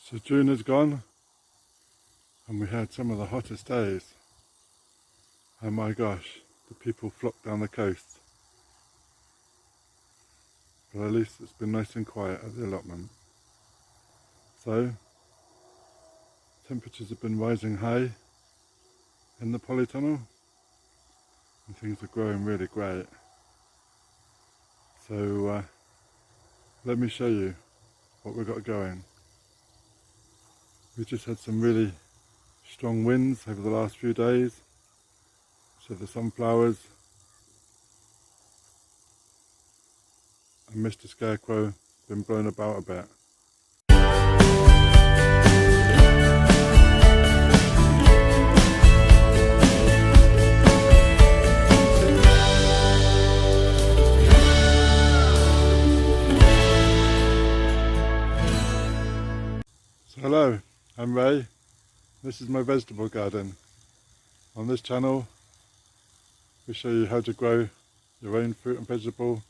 So June is gone and we had some of the hottest days. Oh my gosh, the people flocked down the coast. But at least it's been nice and quiet at the allotment. So, temperatures have been rising high in the polytunnel and things are growing really great. So let me show you what we've got going. We just had some really strong winds over the last few days, so the sunflowers and Mr. Scarecrow have been blown about a bit. So hello, I'm Ray. This is my vegetable garden. On this channel we show you how to grow your own fruit and vegetable,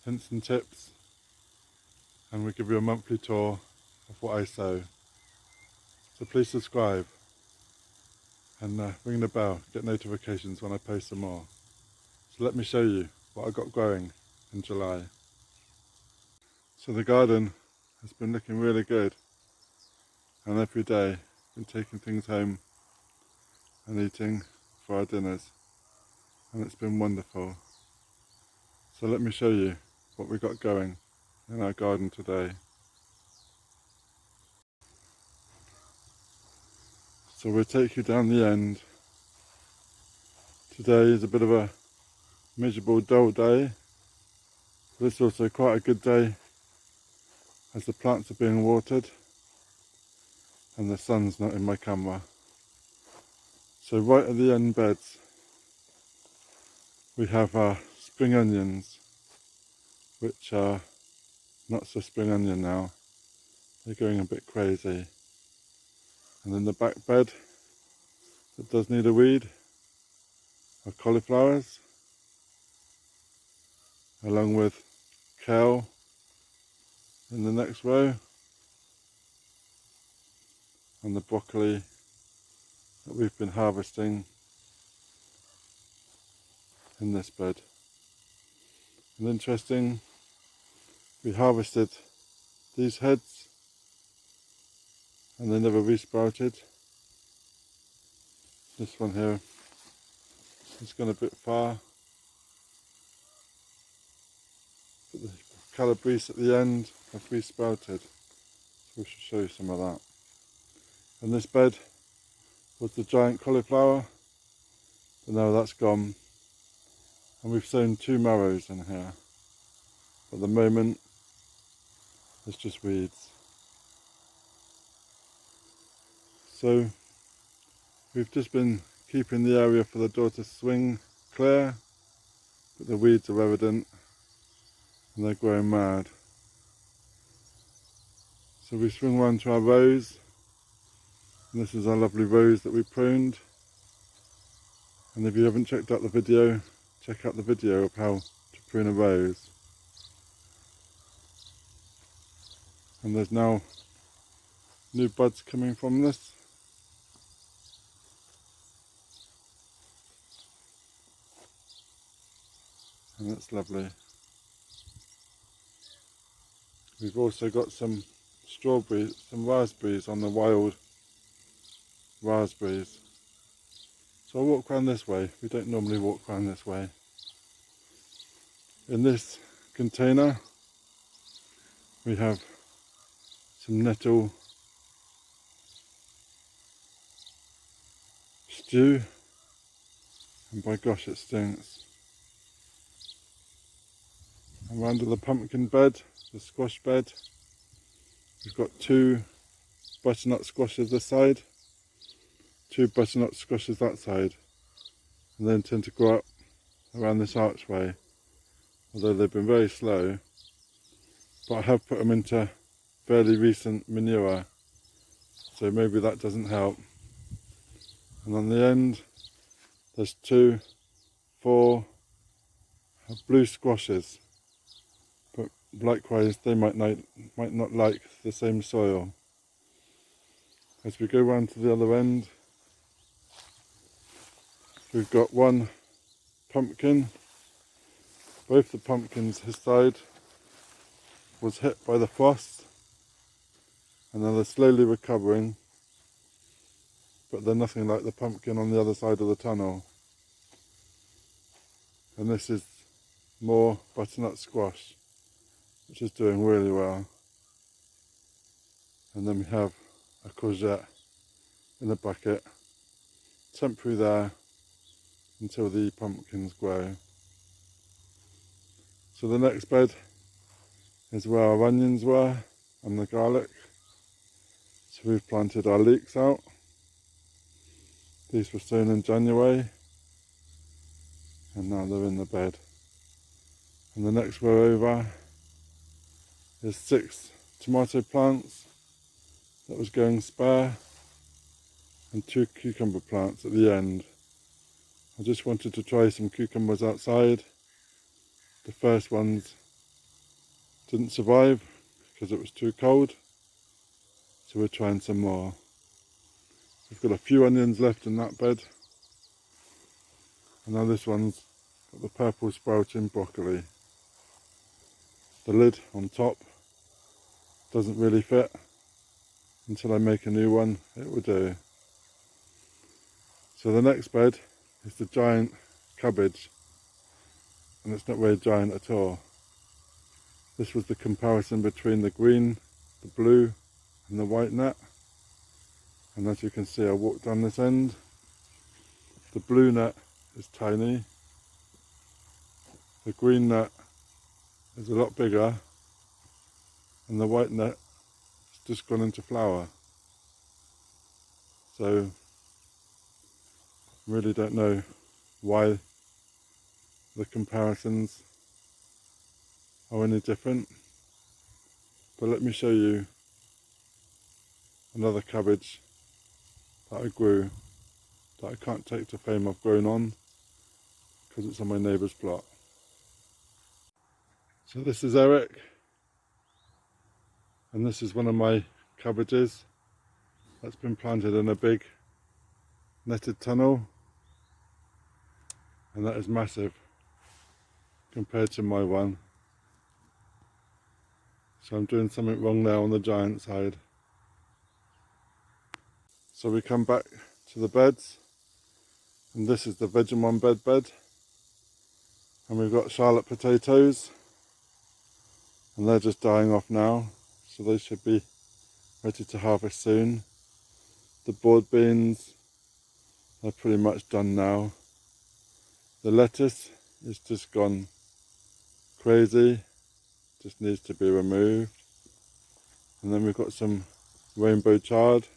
hints and tips, and we give you a monthly tour of what I sow. So please subscribe and ring the bell, get notifications when I post some more. So let me show you what I got growing in July. So the garden has been looking really good, and every day been taking things home and eating for our dinners, and it's been wonderful. So let me show you what we got going in our garden today. So we'll take you down the end. Today is a bit of a miserable, dull day, but it's also quite a good day as the plants are being watered and the sun's not in my camera. So right at the end beds we have our spring onions, which are not so spring onion now. They're going a bit crazy. And in the back bed that does need a weed are cauliflowers, along with kale in the next row, and the broccoli that we've been harvesting in this bed. And interesting, we harvested these heads and they never resprouted. This one here has gone a bit far, but the calabrese at the end have resprouted, so we should show you some of that. And this bed was the giant cauliflower, but now that's gone, and we've sown 2 marrows in here. At the moment it's just weeds. So we've just been keeping the area for the door to swing clear, but the weeds are evident and they're growing mad. So we swing round to our rose, and this is our lovely rose that we pruned. And if you haven't checked out the video, check out the video of how to prune a rose. And there's now new buds coming from this. And that's lovely. We've also got some strawberries, some raspberries on the wild raspberries. So I'll walk around this way. We don't normally walk around this way. In this container we have some nettle stew, and by gosh it stinks. And under the pumpkin bed, the squash bed, we've got 2 butternut squashes this side, 2 butternut squashes that side, and they tend to grow up around this archway, although they've been very slow. But I have put them into fairly recent manure, so maybe that doesn't help. And on the end there's 2, 4 blue squashes, but likewise they might not like the same soil. As we go round to the other end, we've got one pumpkin. Both the pumpkins this side was hit by the frost, and now they're slowly recovering, but they're nothing like the pumpkin on the other side of the tunnel. And this is more butternut squash, which is doing really well. And then we have a courgette in a bucket, temporary there until the pumpkins grow. So the next bed is where our onions were and the garlic. So we've planted our leeks out. These were sown in January, and now they're in the bed. And the next row over is 6 tomato plants that was going spare, and 2 cucumber plants at the end. I just wanted to try some cucumbers outside. The first ones didn't survive because it was too cold, so we're trying some more. We've got a few onions left in that bed, and now this one's got the purple sprouting broccoli. The lid on top doesn't really fit. Until I make a new one, it will do. So the next bed is the giant cabbage, and it's not very giant at all. This was the comparison between the green, the blue and the white net, and as you can see, I walked down this end. The blue net is tiny, the green net is a lot bigger, and the white net has just gone into flower. So really don't know why the comparisons are any different, but let me show you another cabbage that I grew that I can't take to fame I've grown on because it's on my neighbour's plot. So this is Eric, and this is one of my cabbages that's been planted in a big netted tunnel, and that is massive compared to my one. So I'm doing something wrong there on the giant side. So we come back to the beds, and this is the Vegemite bed, and we've got Charlotte potatoes, and they're just dying off now, so they should be ready to harvest soon. The board beans are pretty much done now. The lettuce is just gone crazy, just needs to be removed. And then we've got some rainbow chard,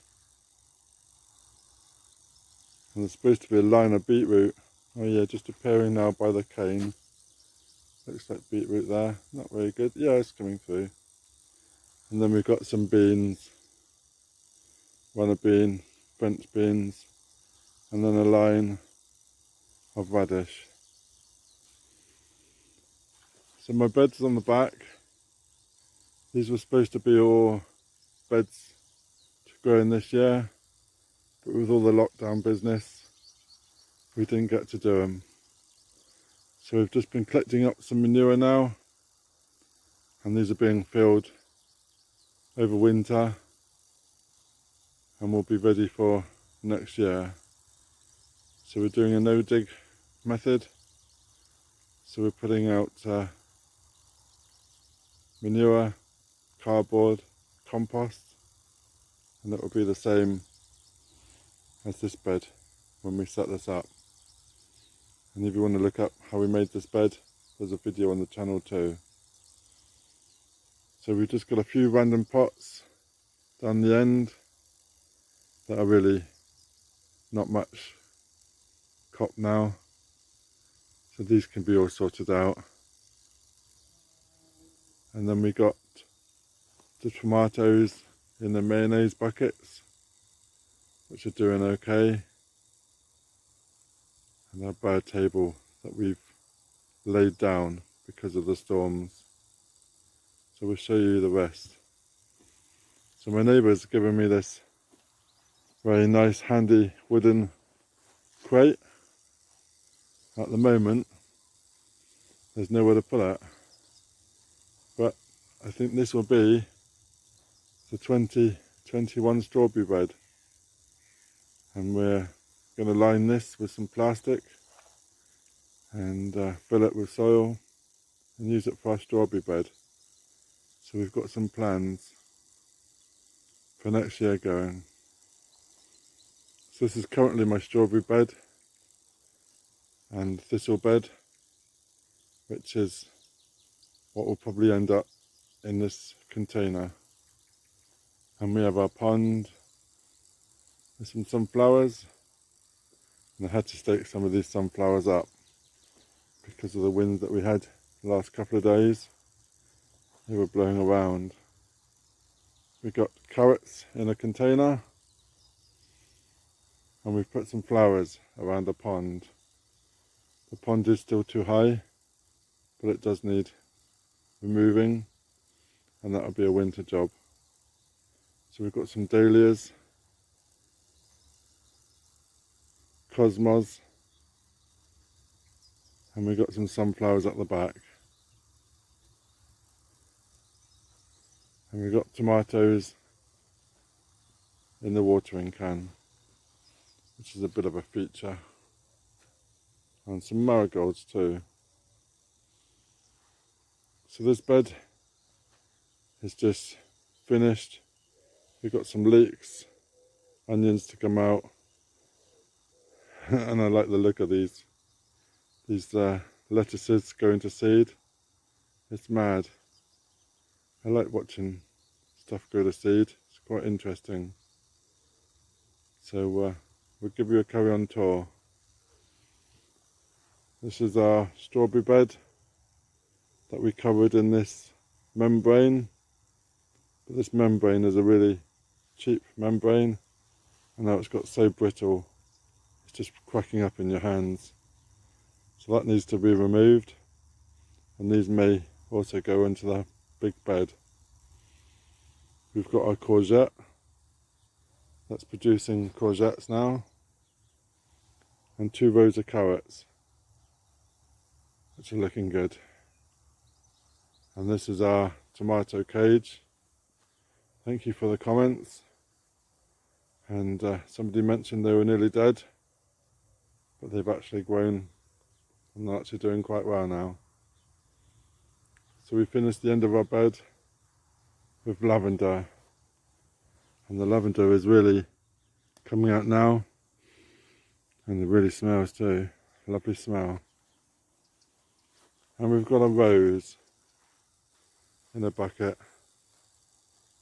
and there's supposed to be a line of beetroot. Oh yeah, just appearing now by the cane. Looks like beetroot there, not very good. Yeah, it's coming through. And then we've got some beans, runner bean, French beans, and then a line of radish. So my beds on the back, these were supposed to be all beds to grow in this year, but with all the lockdown business, we didn't get to do them. So we've just been collecting up some manure now, and these are being filled over winter, and will be ready for next year. So we're doing a no-dig method. So we're putting out manure, cardboard, compost, and it will be the same as this bed when we set this up. And if you want to look up how we made this bed, there's a video on the channel too. So we've just got a few random pots down the end that are really not much cop now, so these can be all sorted out. And then we got the tomatoes in the mayonnaise buckets, which are doing okay, and our bird table that we've laid down because of the storms. So we'll show you the rest. So my neighbour's given me this very nice handy wooden crate. At the moment there's nowhere to put it, but I think this will be the 2021 strawberry bed, and we're going to line this with some plastic and fill it with soil and use it for our strawberry bed. So we've got some plans for next year going. So this is currently my strawberry bed and thistle bed, which is what will probably end up in this container. And we have our pond with some sunflowers, and I had to stake some of these sunflowers up because of the winds that we had the last couple of days. They were blowing around. We got carrots in a container, and we've put some flowers around the pond. The pond is still too high, but it does need removing, and that'll be a winter job. So we've got some dahlias, cosmos, and we've got some sunflowers at the back. And we've got tomatoes in the watering can, which is a bit of a feature. And some marigolds too. So this bed is just finished. We've got some leeks, onions to come out, and I like the look of these lettuces going to seed. It's mad. I like watching stuff go to seed. It's quite interesting. So we'll give you a carry on tour. This is our strawberry bed that we covered in this membrane, but this membrane is a really cheap membrane, and now it's got so brittle it's just cracking up in your hands. So that needs to be removed, and these may also go into the big bed. We've got our courgette that's producing courgettes now, and 2 rows of carrots, which are looking good. And this is our tomato cage. Thank you for the comments. And somebody mentioned they were nearly dead, but they've actually grown and they're actually doing quite well now. So we finished the end of our bed with lavender, and the lavender is really coming out now, and it really smells too. Lovely smell. And we've got a rose in a bucket,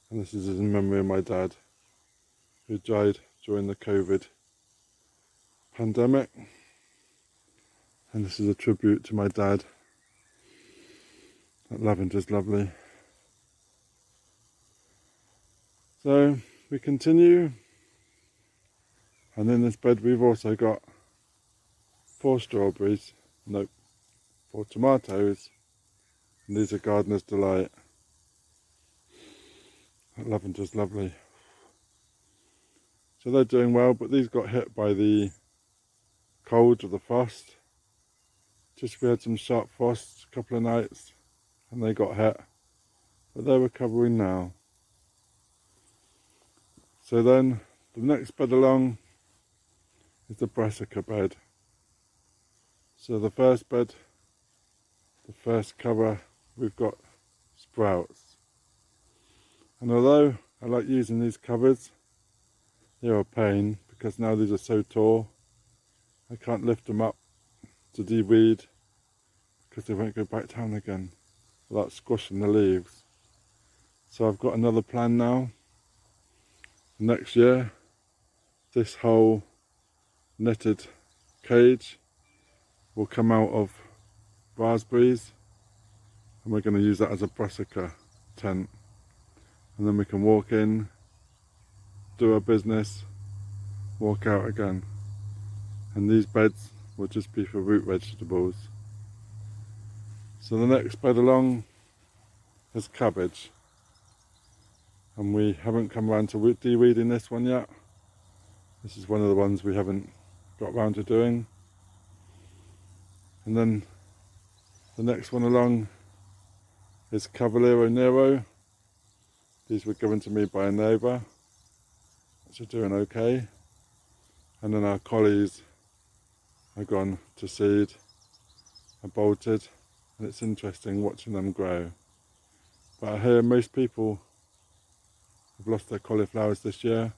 and this is in memory of my dad, who died during the COVID pandemic, and this is a tribute to my dad. That lavender's lovely. So we continue, and in this bed we've also got 4 strawberries, nope, 4 tomatoes, and these are Gardener's Delight. That lavender's lovely. So they're doing well, but these got hit by the cold or the frost. Just we had some sharp frosts a couple of nights and they got hit, but they're recovering now. So then the next bed along is the Brassica Bed. So the first bed, the first cover, we've got sprouts. And although I like using these covers, they're a pain because now these are so tall, I can't lift them up to de-weed because they won't go back down again without squashing the leaves. So I've got another plan now. Next year, this whole netted cage will come out of raspberries, and we're going to use that as a brassica tent. And then we can walk in, do our business, walk out again. And these beds will just be for root vegetables. So the next bed along is cabbage. And we haven't come around to de-weeding this one yet. This is one of the ones we haven't got round to doing. And then the next one along is Cavaliero Nero. These were given to me by a neighbour, which are doing okay. And then our collies are gone to seed and bolted, and it's interesting watching them grow. But I hear most people have lost their cauliflowers this year.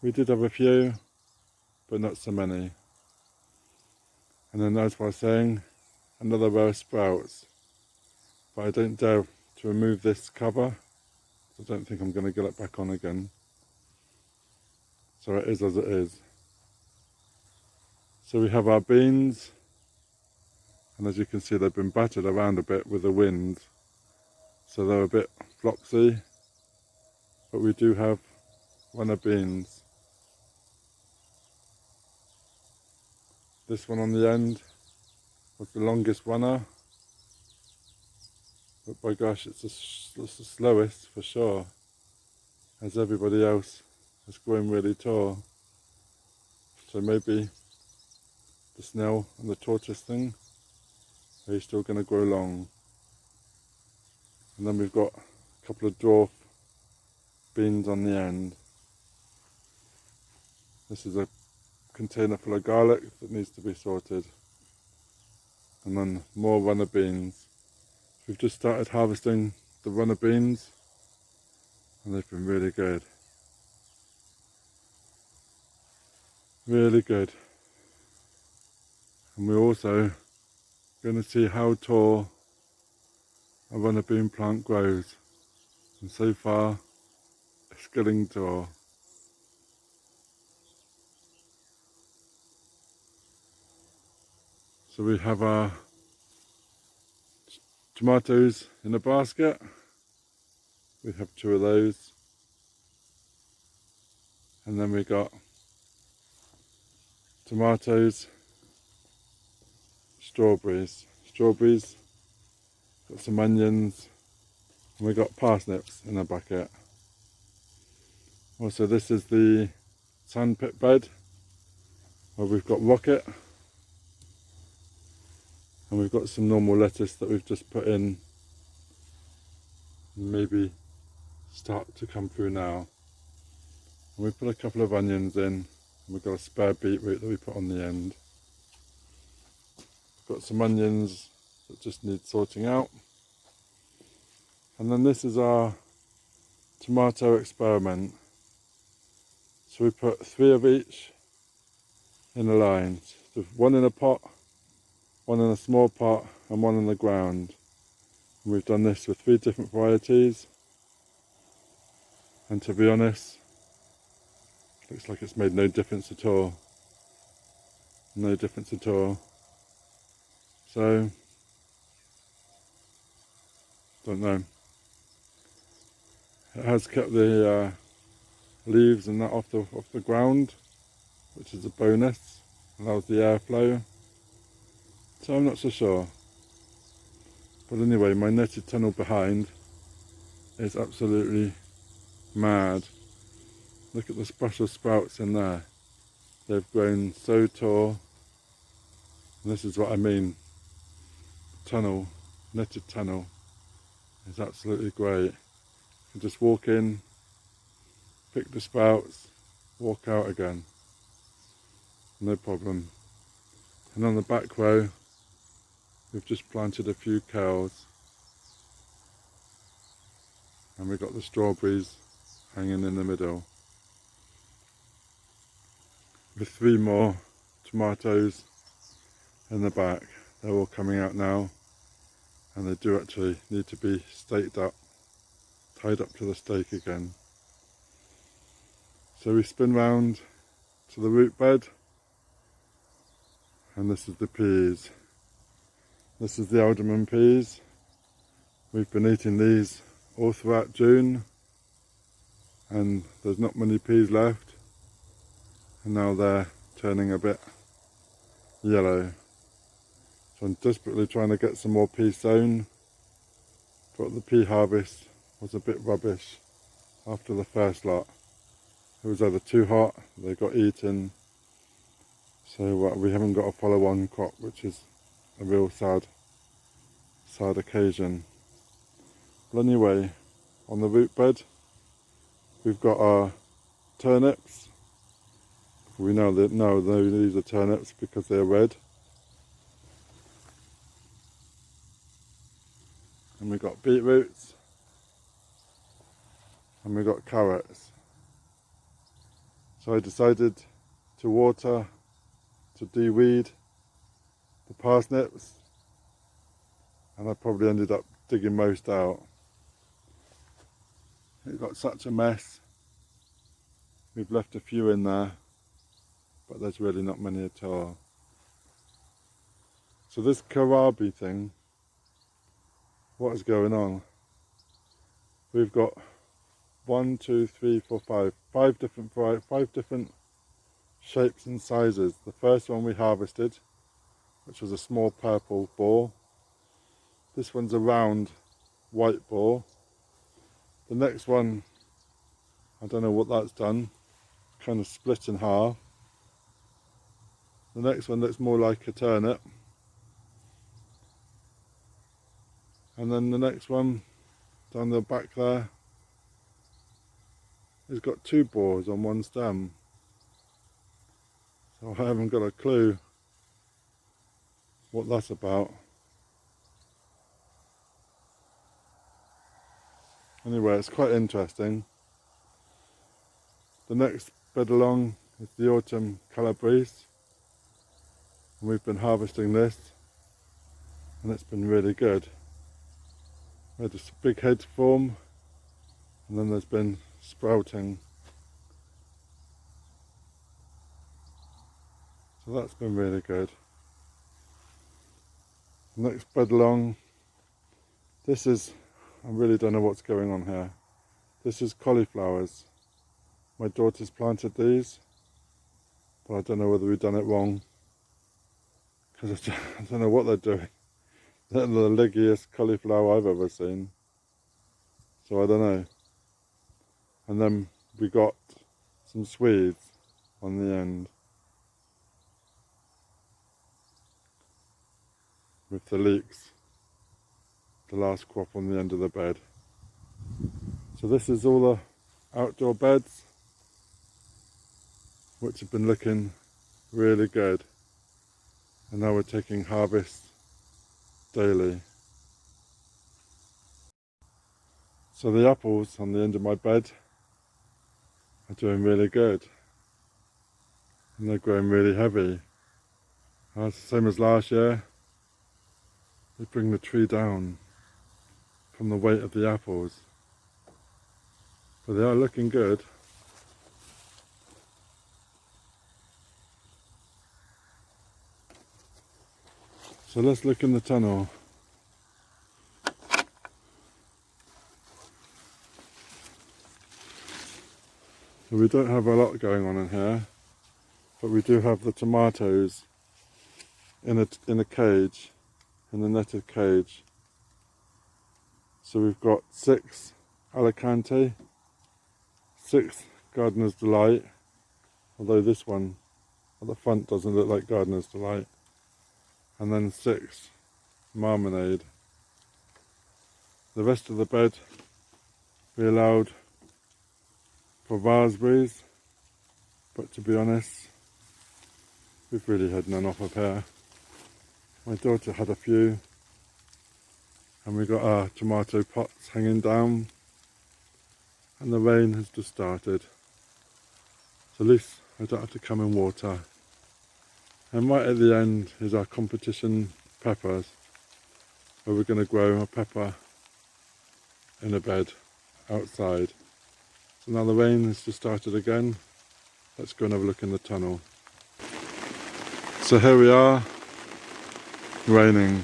We did have a few, but not so many. And then as I was saying, another row of sprouts. But I don't dare to remove this cover. I don't think I'm going to get it back on again. So it is as it is. So we have our beans. And as you can see, they've been battered around a bit with the wind. So they're a bit flopsy. But we do have runner beans. This one on the end was the longest runner, but by gosh, it's the slowest for sure, as everybody else has grown really tall. So maybe the snail and the tortoise thing, they're still going to grow long. And then we've got a couple of dwarf beans on the end. This is a container full of garlic that needs to be sorted. And then more runner beans. We've just started harvesting the runner beans and they've been really good. Really good. And we're also going to see how tall a runner bean plant grows. And so far, it's getting tall. So we have our tomatoes in a basket. We have 2 of those. And then we got tomatoes, strawberries, got some onions, and we got parsnips in a bucket. Also, this is the sandpit bed where we've got rocket. And we've got some normal lettuce that we've just put in, and maybe start to come through now. And we put a couple of onions in, and we've got a spare beetroot that we put on the end. We've got some onions that just need sorting out. And then this is our tomato experiment. So we put 3 of each in a line. So 1 in a pot, 1 in a small pot, and 1 in the ground. And we've done this with 3 different varieties. And to be honest, looks like it's made no difference at all. No difference at all. So, don't know. It has kept the leaves and that off the ground, which is a bonus. Allows the airflow. So I'm not so sure. But anyway, my netted tunnel behind is absolutely mad. Look at the special sprouts in there. They've grown so tall. And this is what I mean. Tunnel, netted tunnel is absolutely great. You can just walk in, pick the sprouts, walk out again. No problem. And on the back row, we've just planted a few kales. And we've got the strawberries hanging in the middle. With 3 more tomatoes in the back. They're all coming out now. And they do actually need to be staked up, tied up to the stake again. So we spin round to the root bed. And this is the peas. This is the Ottoman peas. We've been eating these all throughout June. And there's not many peas left. And now they're turning a bit yellow. So I'm desperately trying to get some more peas sown. But the pea harvest was a bit rubbish after the first lot. It was either too hot, they got eaten, so we haven't got a follow-on crop, which is a real sad occasion. But anyway, on the root bed, we've got our turnips. We know that these are turnips because they're red. And we've got beetroots. And we've got carrots. So I decided to water, to de-weed the parsnips, and I probably ended up digging most out. It got such a mess. We've left a few in there, but there's really not many at all. So this kohlrabi thing, what is going on? We've got 1, 2, 3, 4, 5 different shapes and sizes. The first one we harvested, which was a small purple ball. This one's a round white ball. The next one, I don't know what that's done, kind of split in half. The next one looks more like a turnip. And then the next one, down the back there, has got 2 balls on one stem. So I haven't got a clue what that's about. Anyway, it's quite interesting. The next bed along is the autumn calabrese. And we've been harvesting this, and it's been really good. We had this big head form, and then there's been sprouting. So that's been really good. Next bed along, this is, I really don't know what's going on here. This is cauliflowers. My daughter's planted these, but I don't know whether we've done it wrong, because I don't know what they're doing. They're the leggiest cauliflower I've ever seen. So I don't know. And then we got some Swedes on the end, with the leeks, the last crop on the end of the bed. So this is all the outdoor beds, which have been looking really good. And now we're taking harvest daily. So the apples on the end of my bed are doing really good. And they're growing really heavy. It's the same as last year. They bring the tree down from the weight of the apples. But they are looking good. So let's look in the tunnel. So we don't have a lot going on in here, but we do have the tomatoes in a cage, in a netted cage. So we've got 6 Alicante, 6 Gardener's Delight, although this one at the front doesn't look like Gardener's Delight, and then 6 Marmalade. The rest of the bed we allowed for raspberries, but to be honest, we've really had none off of here. My daughter had a few, and we got our tomato pots hanging down, and the rain has just started, so at least I don't have to come and water. And right at the end is our competition peppers, where we're going to grow a pepper in a bed outside. So now the rain has just started again. Let's go and have a look in the tunnel. So here we are, raining,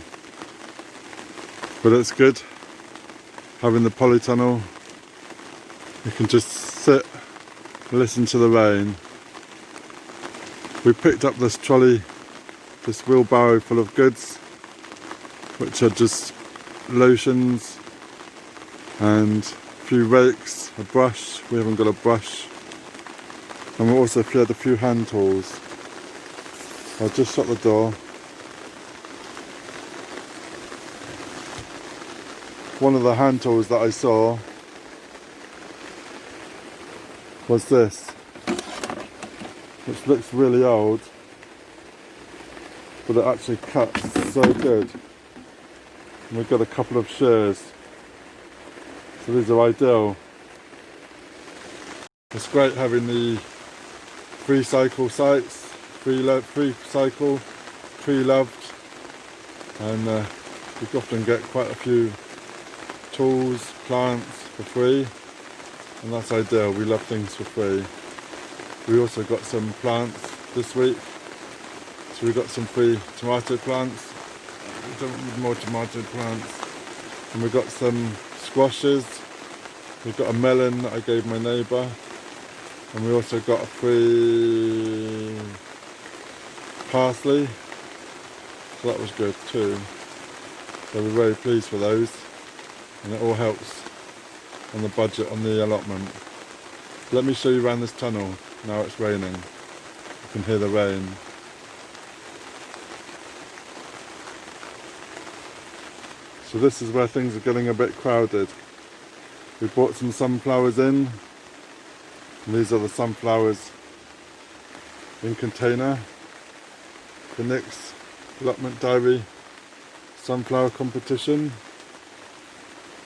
but it's good having the polytunnel. You can just sit and listen to the rain. We picked up this trolley, this wheelbarrow full of goods, which are just lotions and a few rakes, a brush. We haven't got a brush, And we also had a few hand tools. I'll just shut the door. One of the hand tools that I saw was this, which looks really old, but it actually cuts so good. And we've got a couple of shears, so these are ideal. It's great having the free cycle sites, free cycle, loved, and we often get quite a few tools, plants for free, and that's ideal. We love things for free. We also got some plants this week, so we got some free tomato plants. We don't need more tomato plants. And we got some squashes. We've got a melon that I gave my neighbour, and we also got a free parsley, so that was good too. So we're very pleased with those, and it all helps on the budget on the allotment. Let me show you around this tunnel. Now it's raining. You can hear the rain. So this is where things are getting a bit crowded. We brought some sunflowers in, and these are the sunflowers in container. The next Allotment Diary sunflower competition,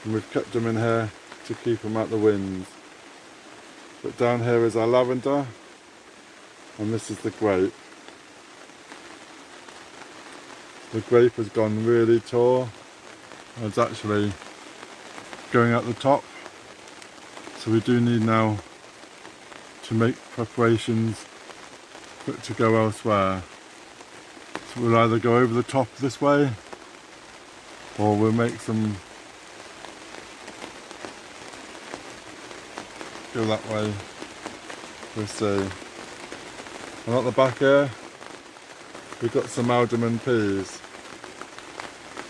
and we've kept them in here to keep them out the winds. But down here is our lavender, and this is the grape. The grape has gone really tall, and it's actually going out the top, so we do need now to make preparations for it to go elsewhere. So we'll either go over the top this way, or we'll make some go that way. We'll see. And at the back here we've got some Ottoman peas,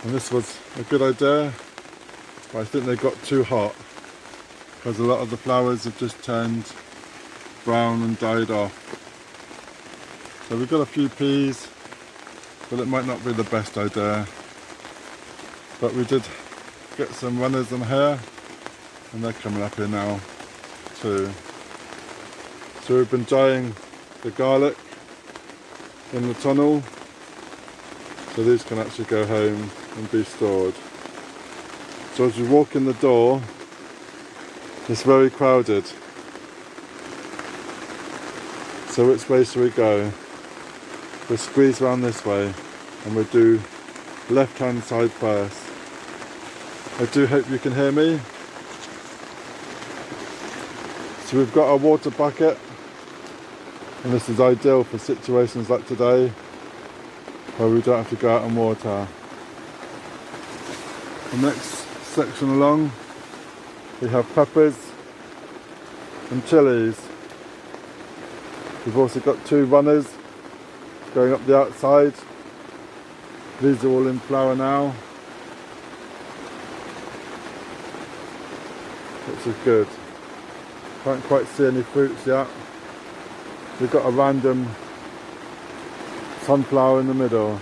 and this was a good idea, but I think they got too hot because a lot of the flowers have just turned brown and died off. So we've got a few peas, but it might not be the best idea. But we did get some runners in here, and they're coming up here now too. So we've been drying the garlic in the tunnel, so these can actually go home and be stored. So as we walk in the door, it's very crowded. So which way shall we go? We'll squeeze around this way, and we'll do left hand side first. I do hope you can hear me. So we've got our water bucket, and this is ideal for situations like today where we don't have to go out and water. The next section along, we have peppers and chilies. We've also got two runners going up the outside. These are all in flower now, which is good. Can't quite see any fruits yet. We've got a random sunflower in the middle.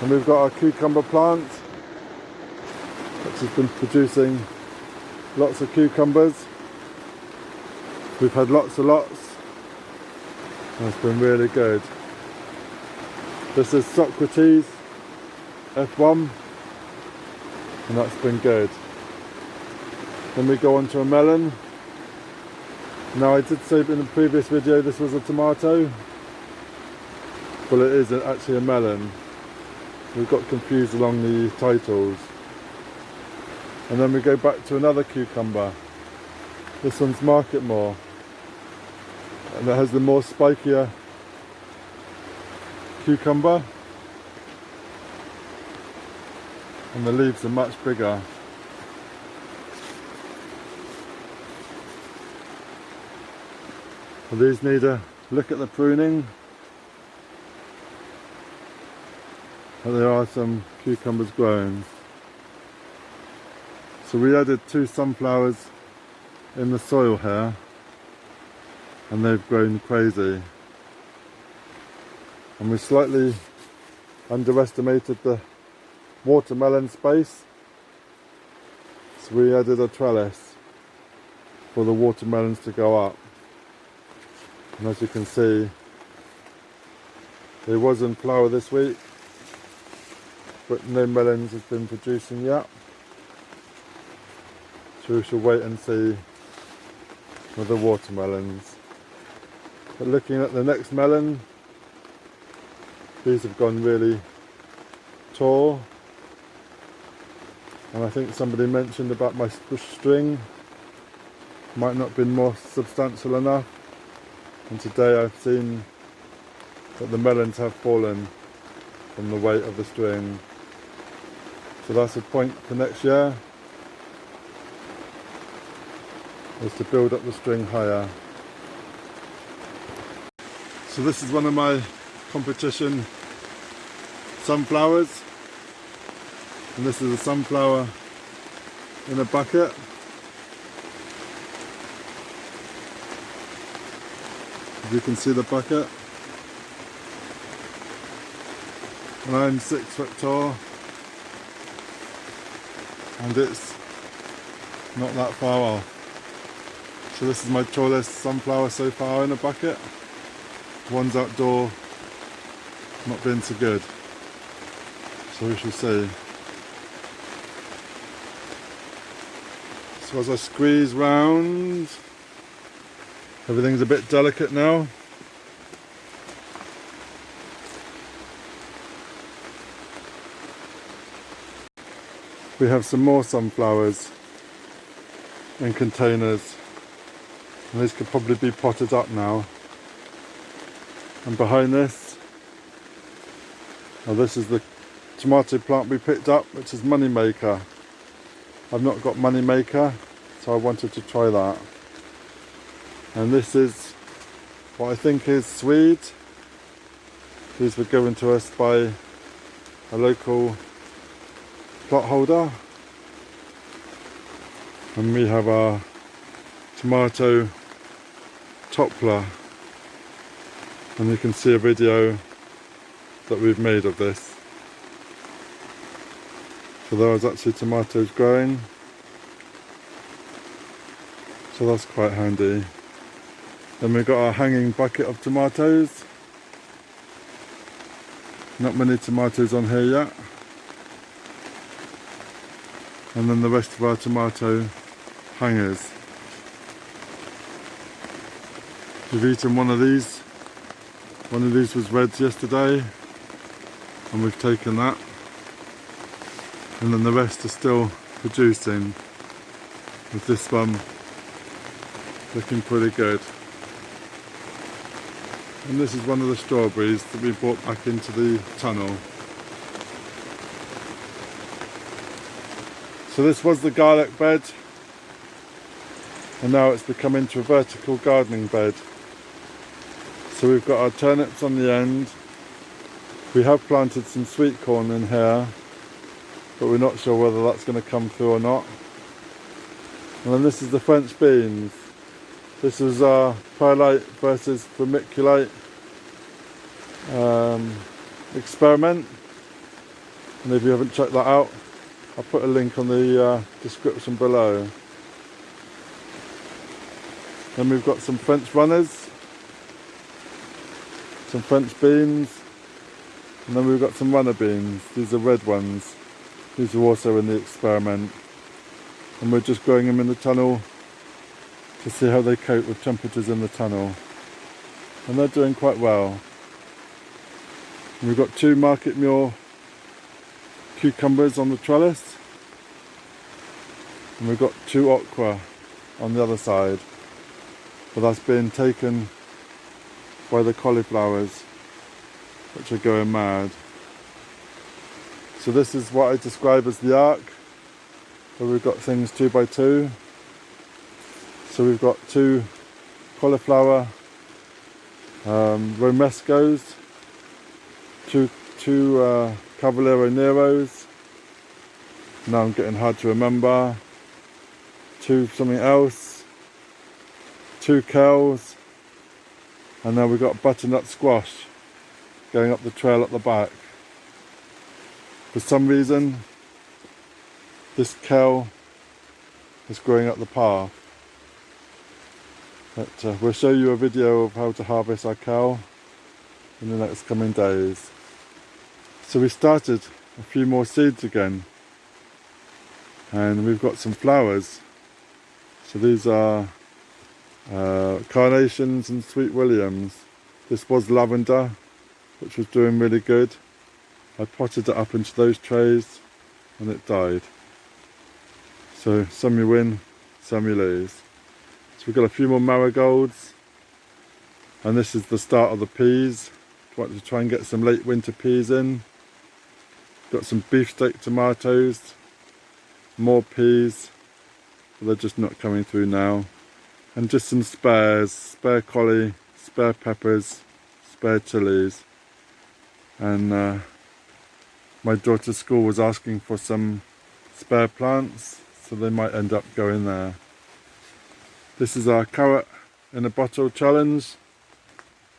And we've got our cucumber plant, which has been producing lots of cucumbers. We've had lots and lots, and it's been really good. This is Socrates F1, and that's been good. Then we go on to a melon. Now I did say in the previous video this was a tomato, but it is actually a melon. We've got confused along the titles. And then we go back to another cucumber. This one's Market More, and it has the more spikier cucumber, and the leaves are much bigger. Well, these need a look at the pruning, but there are some cucumbers growing. So we added two sunflowers in the soil here, and they've grown crazy. And we slightly underestimated the watermelon space, so we added a trellis for the watermelons to go up. And as you can see, it was in flower this week, but no melons have been producing yet, so we shall wait and see with the watermelons. But looking at the next melon, these have gone really tall, and I think somebody mentioned about my string might not have been more substantial enough, and today I've seen that the melons have fallen from the weight of the string. So that's a point for next year, is to build up the string higher. So this is one of my competition sunflowers, and this is a sunflower in a bucket. If you can see the bucket, and I'm 6 foot tall, and it's not that far off. So this is my tallest sunflower so far in a bucket. One's outdoor, not been so good, so we shall see. So as I squeeze round, everything's a bit delicate now. We have some more sunflowers in containers, and these could probably be potted up now. And behind this, this is the tomato plant we picked up, which is Moneymaker. I've not got Moneymaker, so I wanted to try that. And this is what I think is Swede. These were given to us by a local plot holder. And we have our tomato Tumbler. And you can see a video that we've made of this. So there was actually tomatoes growing. So that's quite handy. Then we've got our hanging bucket of tomatoes. Not many tomatoes on here yet. And then the rest of our tomato hangers. We've eaten one of these. One of these was red yesterday, and we've taken that. And then the rest are still producing, with this one looking pretty good. And this is one of the strawberries that we brought back into the tunnel. So this was the garlic bed, and now it's become into a vertical gardening bed. So we've got our turnips on the end. We have planted some sweet corn in here, but we're not sure whether that's going to come through or not. And then this is the French beans. This is our perlite versus vermiculite experiment. And if you haven't checked that out, I'll put a link on the description below. Then we've got some French runners, some French beans, and then we've got some runner beans. These are red ones. These are also in the experiment, and we're just growing them in the tunnel to see how they cope with temperatures in the tunnel, and they're doing quite well. And we've got 2 market mule cucumbers on the trellis, and we've got 2 okra on the other side, but that's being taken by the cauliflowers, which are going mad. So this is what I describe as the arc, where we've got things 2 by 2. So we've got 2 cauliflower romescos, 2 Cavallero Neros. Now I'm getting hard to remember. 2 something else, 2 kales, And now we've got butternut squash going up the trail at the back. For some reason, this kale is growing up the path. But we'll show you a video of how to harvest our kale in the next coming days. So we started a few more seeds again, and we've got some flowers. So these are carnations and sweet williams. This was lavender, which was doing really good. I potted it up into those trays and it died. So some you win, some you lose. So we've got a few more marigolds, and this is the start of the peas. Want to try and get some late winter peas in. Got some beefsteak tomatoes, more peas, but they're just not coming through now. And just some spares, spare collie, spare peppers, spare chilies. And my daughter's school was asking for some spare plants, so they might end up going there. This is our carrot in a bottle challenge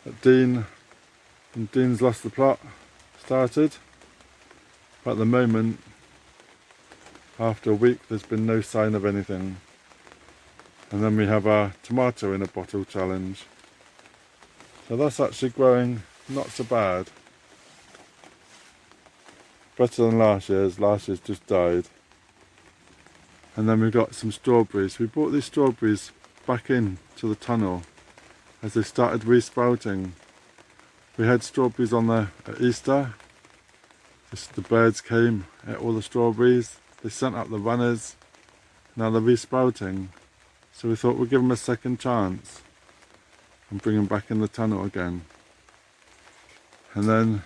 that Dean's Lost the Plot started. But at the moment, after a week, there's been no sign of anything. And then we have our tomato in a bottle challenge. So that's actually growing not so bad. Better than last year's. Last year's just died. And then we've got some strawberries. We brought these strawberries back in to the tunnel as they started resprouting. We had strawberries on there at Easter. The birds came, ate all the strawberries. They sent out the runners. Now they're resprouting. So we thought we'd give them a second chance and bring them back in the tunnel again. And then,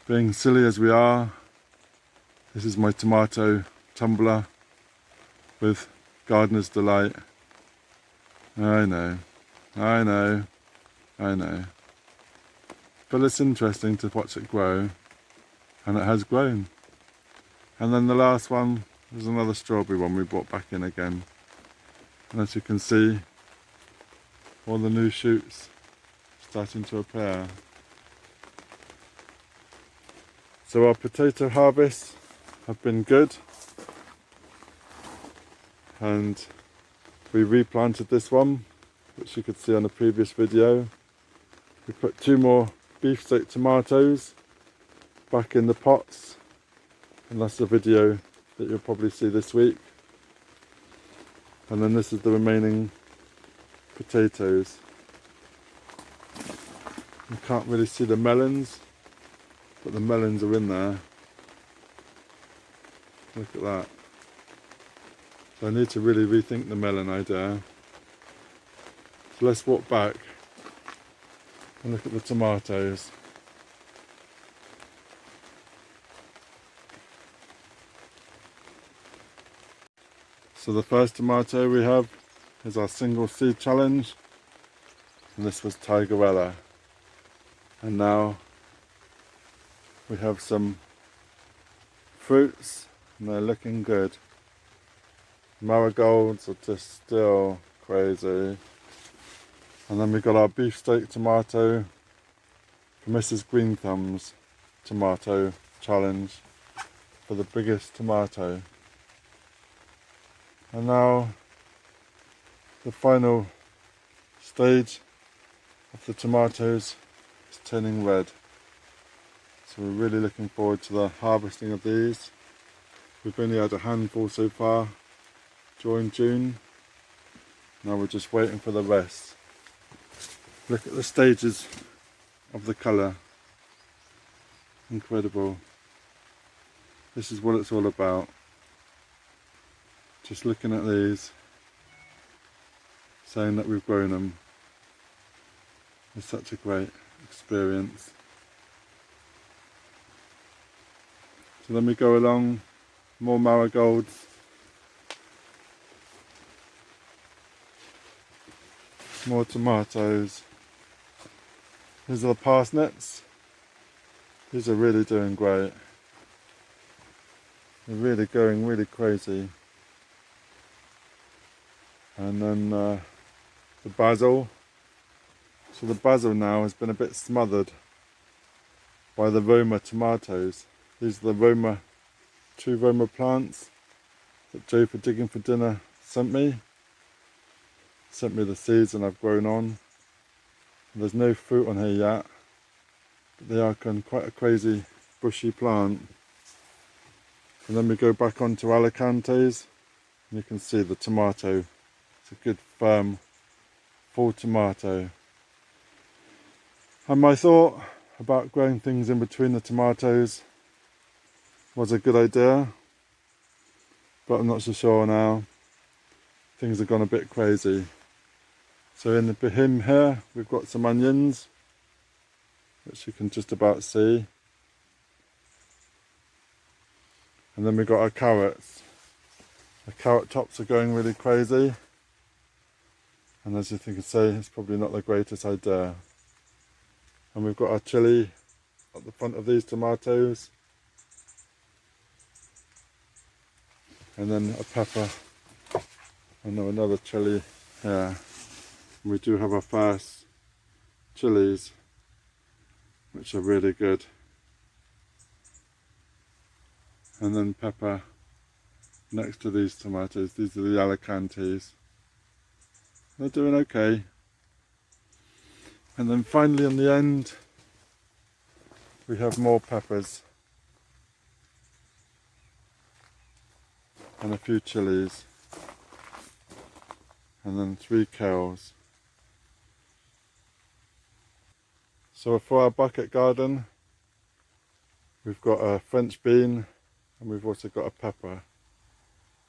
being silly as we are, this is my tomato tumbler with Gardener's Delight. I know. But it's interesting to watch it grow, and it has grown. And then the last one was another strawberry one we brought back in again. And as you can see, all the new shoots starting to appear. So our potato harvests have been good, and we replanted this one, which you could see on the previous video. We put 2 more beefsteak tomatoes back in the pots, and that's the video that you'll probably see this week. And then this is the remaining potatoes. You can't really see the melons, but the melons are in there. Look at that. So I need to really rethink the melon idea. So let's walk back and look at the tomatoes. So the first tomato we have is our single seed challenge, and this was Tigerella. And now we have some fruits, and they're looking good. Marigolds are just still crazy. And then we've got our beefsteak tomato for Mrs. Green Thumb's tomato challenge for the biggest tomato. And now the final stage of the tomatoes is turning red. So we're really looking forward to the harvesting of these. We've only had a handful so far during June. Now we're just waiting for the rest. Look at the stages of the colour. Incredible. This is what it's all about. Just looking at these, saying that we've grown them. It's such a great experience. So then we go along, more marigolds, more tomatoes. These are the parsnips. These are really doing great. They're really going really crazy. And then the basil, So the basil now has been a bit smothered by the Roma tomatoes. These are the two Roma plants that Joe for Digging for Dinner sent me. Sent me the seeds and I've grown on. There's no fruit on here yet, but they are quite a crazy bushy plant. And then we go back onto Alicantes, and you can see the tomato. It's a good firm, full tomato. And my thought about growing things in between the tomatoes was a good idea, but I'm not so sure now. Things have gone a bit crazy. So in the behind here, we've got some onions, which you can just about see. And then we've got our carrots. The carrot tops are going really crazy. And as you can see, it's probably not the greatest idea. And we've got our chilli at the front of these tomatoes. And then a pepper. And then another chilli here. And we do have our first chilies, which are really good. And then pepper next to these tomatoes. These are the Alicantes. They're doing okay. And then finally on the end, we have more peppers. And a few chilies. And then 3 kales. So for our bucket garden, we've got a French bean and we've also got a pepper.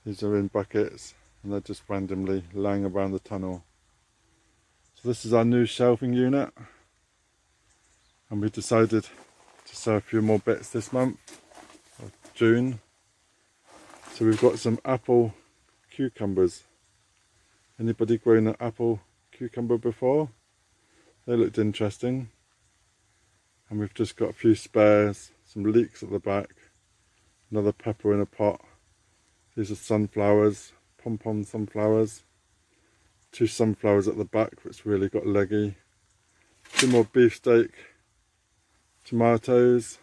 These are in buckets and they're just randomly lying around the tunnel. So this is our new shelving unit, and we decided to sow a few more bits this month, or June. So we've got some apple cucumbers. Anybody grown an apple cucumber before? They looked interesting. And we've just got a few spares, some leeks at the back, another pepper in a pot. These are sunflowers, pom-pom sunflowers. 2 sunflowers at the back, which really got leggy. 2 more beefsteak tomatoes.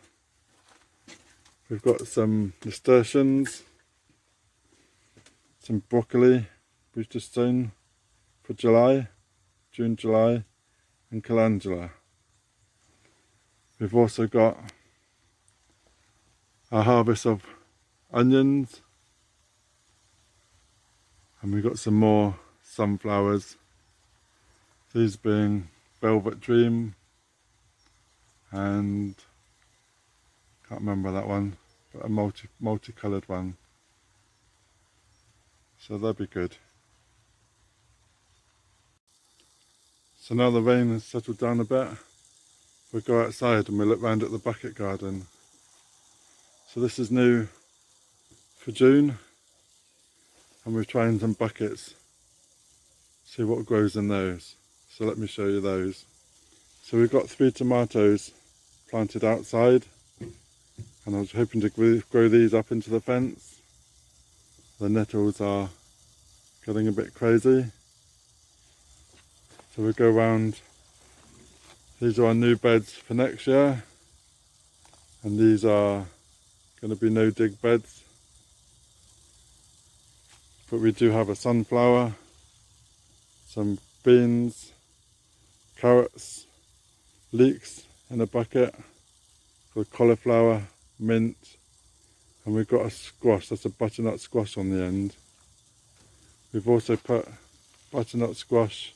We've got some nasturtiums, some broccoli we've just sown for July, June, July, and calendula. We've also got a harvest of onions, and we've got some more sunflowers, these being Velvet Dream and can't remember that one, but a multicoloured one, so they'll be good. So now the rain has settled down a bit, we'll go outside and we'll look round at the bucket garden. So this is new for June, and we're trying some buckets, see what grows in those. So let me show you those. So we've got 3 tomatoes planted outside, and I was hoping to grow these up into the fence. The nettles are getting a bit crazy. So we go round. These are our new beds for next year, and these are going to be no dig beds. But we do have a sunflower, some beans, carrots, leeks in a bucket, got cauliflower, mint, and we've got a squash, that's a butternut squash on the end. We've also put butternut squash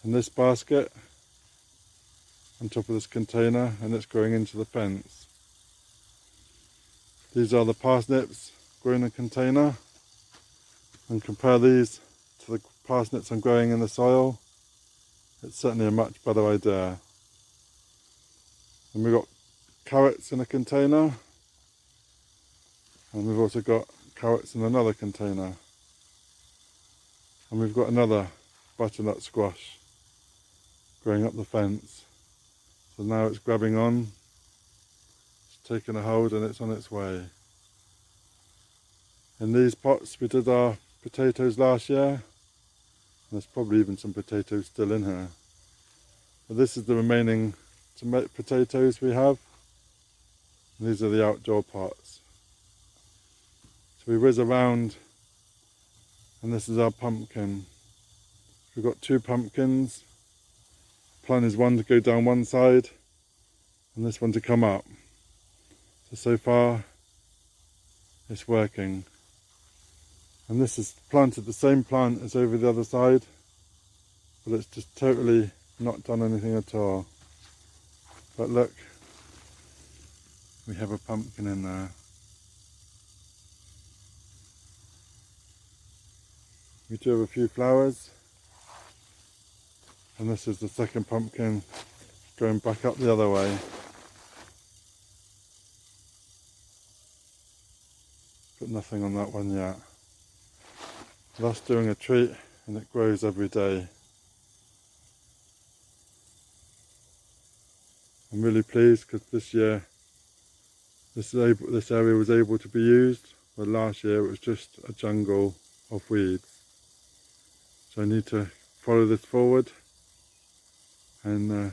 in this basket on top of this container, and it's growing into the fence. These are the parsnips growing in a container, and compare these to the parsnips I'm growing in the soil. It's certainly a much better idea. And we've got carrots in a container, and we've also got carrots in another container, and we've got another butternut squash growing up the fence. So now it's grabbing on, it's taking a hold, and it's on its way. In these pots we did our potatoes last year, and there's probably even some potatoes still in here. But this is the remaining potatoes we have. And these are the outdoor pots. So we whiz around, and this is our pumpkin. We've got 2 pumpkins. Plan is one to go down one side and this one to come up. So far it's working. And this is planted the same plant as over the other side, but it's just totally not done anything at all. But look, we have a pumpkin in there. We do have a few flowers, and this is the second pumpkin going back up the other way. But nothing on that one yet. That's doing a treat, and it grows every day. I'm really pleased because this year this area was able to be used, but last year it was just a jungle of weeds. So I need to follow this forward and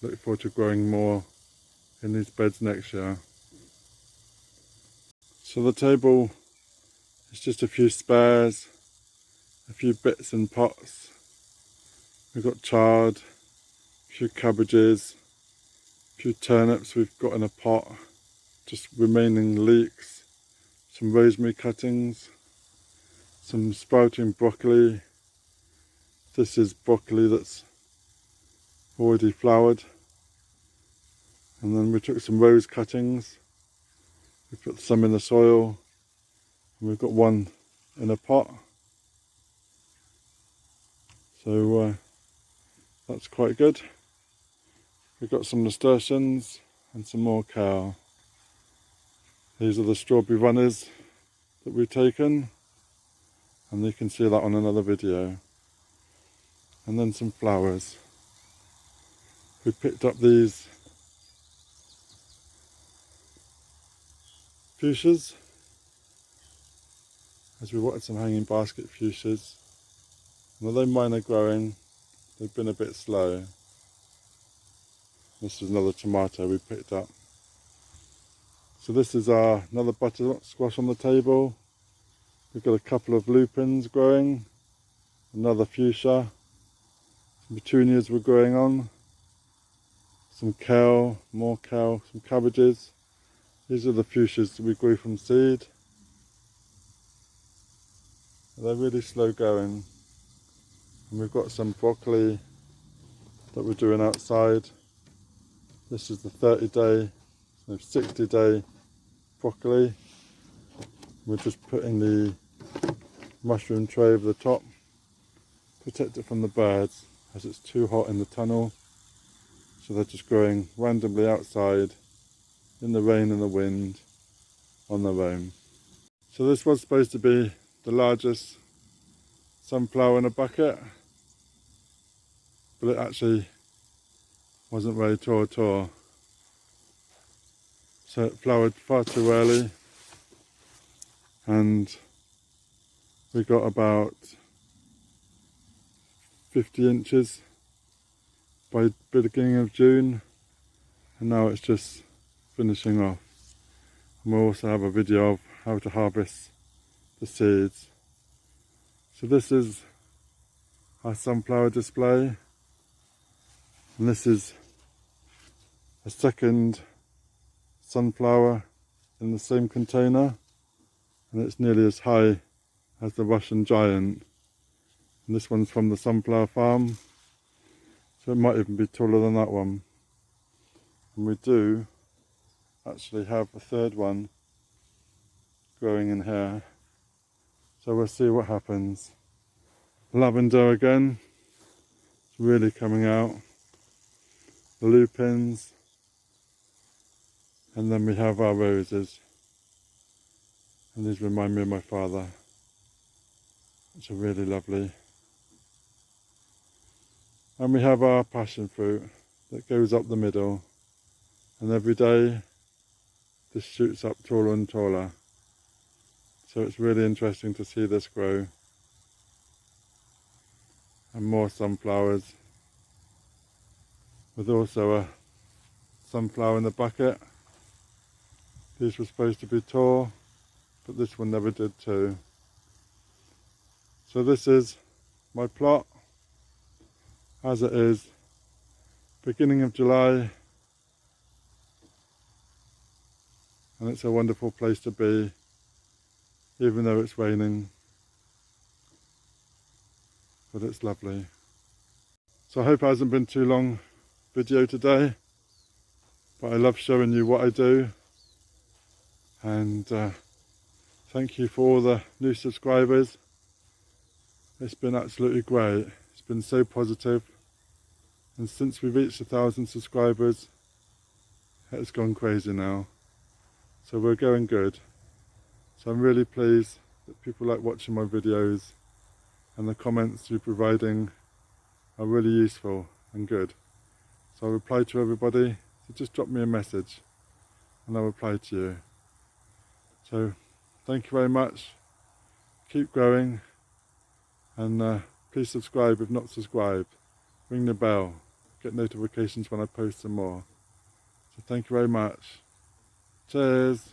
look forward to growing more in these beds next year. So the table is just a few spares, a few bits and pots. We've got chard, a few cabbages, a few turnips we've got in a pot, just remaining leeks, some rosemary cuttings, some sprouting broccoli. This is broccoli that's already flowered. And then we took some rose cuttings, we put some in the soil, and we've got one in a pot. So that's quite good. We've got some nasturtiums and some more kale. These are the strawberry runners that we've taken, and you can see that on another video. And then some flowers. We picked up these fuchsias, as we wanted some hanging basket fuchsias. And although mine are growing, they've been a bit slow. This is another tomato we picked up. So this is another butternut squash on the table. We've got a couple of lupins growing, another fuchsia, some petunias were growing on, some kale, more kale, some cabbages. These are the fuchsias that we grew from seed. They're really slow going. And we've got some broccoli that we're doing outside. This is the 30-day, so 60-day broccoli. We're just putting the mushroom tray over the top, protect it from the birds as it's too hot in the tunnel. So they're just growing randomly outside in the rain and the wind on their own. So this was supposed to be the largest sunflower in a bucket, but it actually wasn't very tall at all. So it flowered far too early, and we got about 50 inches by the beginning of June, and now it's just finishing off. And we'll also have a video of how to harvest the seeds. So this is our sunflower display, and this is a second sunflower in the same container, and it's nearly as high as the Russian giant. And this one's from the sunflower farm, so it might even be taller than that one. And we do actually have a third one growing in here, so we'll see what happens. Lavender again, it's really coming out. The lupins, and then we have our roses, and these remind me of my father, which are really lovely. And we have our passion fruit that goes up the middle, and every day this shoots up taller and taller. So it's really interesting to see this grow. And more sunflowers. with also a sunflower in the bucket. These were supposed to be tall, but this one never did too. So this is my plot as it is, beginning of July, and it's a wonderful place to be, even though it's raining, but it's lovely. So I hope it hasn't been too long video today, but I love showing you what I do, and thank you for all the new subscribers. It's been absolutely great. It's been so positive, and since we reached 1,000 subscribers, it's gone crazy now. So we're going good. So I'm really pleased that people like watching my videos, and the comments you're providing are really useful and good. So I reply to everybody, so just drop me a message and I'll reply to you. So thank you very much, keep growing, and please subscribe if not subscribed, ring the bell, get notifications when I post some more. So thank you very much, cheers.